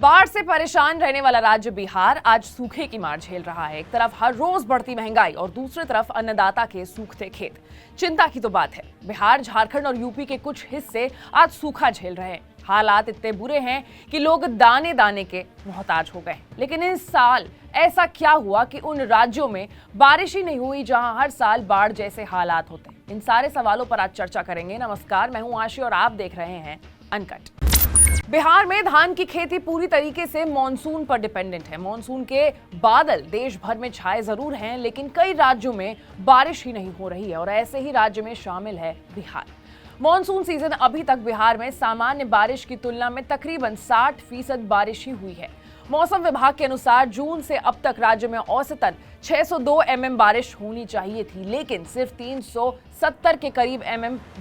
बाढ़ से परेशान रहने वाला राज्य बिहार आज सूखे की मार झेल रहा है। एक तरफ हर रोज बढ़ती महंगाई और दूसरी तरफ अन्नदाता के सूखते खेत। चिंता की तो बात है। बिहार, झारखंड और यूपी के कुछ हिस्से आज सूखा झेल रहे हैं। हालात इतने बुरे हैं कि लोग दाने दाने के मोहताज हो गए। लेकिन इस साल ऐसा क्या हुआ कि उन राज्यों में बारिश ही नहीं हुई जहां हर साल बाढ़ जैसे हालात होते हैं? इन सारे सवालों पर आज चर्चा करेंगे। नमस्कार, मैं हूं आशी और आप देख रहे हैं अनकट। बिहार में धान की खेती पूरी तरीके से मॉनसून पर डिपेंडेंट है। मॉनसून के बादल देश भर में छाए जरूर हैं, लेकिन कई राज्यों में बारिश ही नहीं हो रही है और ऐसे ही राज्य में शामिल है बिहार। मॉनसून सीजन अभी तक बिहार में सामान्य बारिश की तुलना में तकरीबन 60% बारिश ही हुई है। मौसम विभाग के अनुसार जून से अब तक राज्य में औसतन 602 mm बारिश होनी चाहिए थी, लेकिन सिर्फ 370 के करीब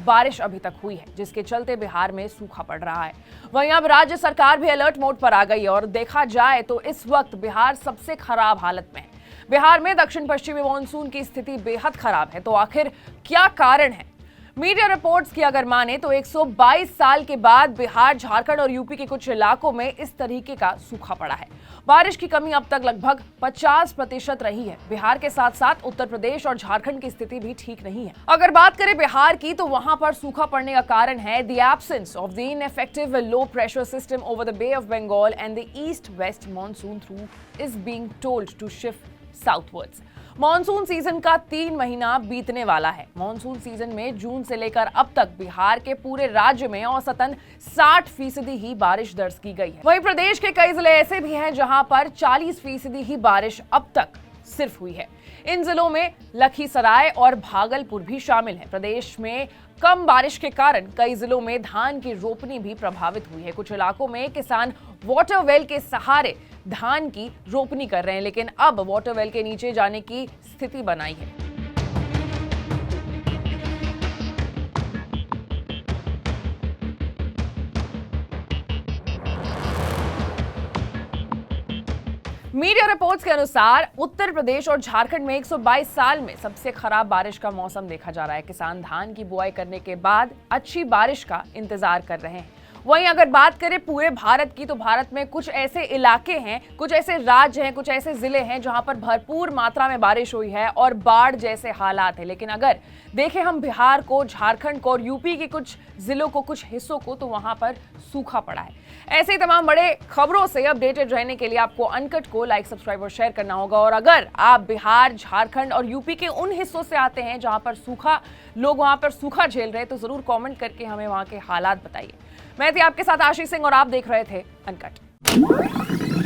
बारिश अभी तक हुई है, जिसके चलते बिहार में सूखा पड़ रहा है। वहीं अब राज्य सरकार भी अलर्ट मोड पर आ गई है और देखा जाए तो इस वक्त बिहार सबसे खराब हालत में है। बिहार में दक्षिण पश्चिमी मानसून की स्थिति बेहद खराब है। तो आखिर क्या कारण है? मीडिया रिपोर्ट्स की अगर माने तो 122 साल के बाद बिहार, झारखंड और यूपी के कुछ इलाकों में इस तरीके का सूखा पड़ा है। बारिश की कमी अब तक लगभग 50% रही है। बिहार के साथ साथ उत्तर प्रदेश और झारखंड की स्थिति भी ठीक नहीं है। अगर बात करें बिहार की, तो वहां पर सूखा पड़ने का कारण है the absence of the ineffective low pressure system over the bay of Bengal and the east west monsoon through is being told to shift southwards. Monsoon season का 3 महीना बीतने वाला है। मॉनसून सीजन में जून से लेकर अब तक बिहार के पूरे राज्य में औसतन 60% ही बारिश दर्ज की गई है। वहीं प्रदेश के कई जिले ऐसे भी हैं जहां पर 40% ही बारिश अब तक सिर्फ हुई है। इन जिलों में लखीसराय और भागलपुर भी शामिल हैं। प्रदेश में कम बारिश के कारण कई जिलों में धान की रोपनी भी प्रभावित हुई है। कुछ इलाकों में किसान वाटर वेल के सहारे धान की रोपनी कर रहे हैं, लेकिन अब वाटर वेल के नीचे जाने की स्थिति बनाई है। मीडिया रिपोर्ट्स के अनुसार उत्तर प्रदेश और झारखंड में 122 साल में सबसे खराब बारिश का मौसम देखा जा रहा है। किसान धान की बुआई करने के बाद अच्छी बारिश का इंतजार कर रहे हैं। वहीं अगर बात करें पूरे भारत की, तो भारत में कुछ ऐसे इलाके हैं, कुछ ऐसे राज्य हैं, कुछ ऐसे जिले हैं जहां पर भरपूर मात्रा में बारिश हुई है और बाढ़ जैसे हालात है। लेकिन अगर देखें हम बिहार को, झारखंड को और यूपी के कुछ जिलों को, कुछ हिस्सों को, तो वहां पर सूखा पड़ा है। ऐसे ही तमाम बड़े खबरों से अपडेटेड रहने के लिए आपको अनकट को लाइक, सब्सक्राइब और शेयर करना होगा। और अगर आप बिहार, झारखंड और यूपी के उन हिस्सों से आते हैं जहां पर लोग वहां पर सूखा झेल रहे हैं, तो जरूर कमेंट करके हमें वहां के हालात बताइए। मैं थी आपके साथ आशीष सिंह और आप देख रहे थे अनकट।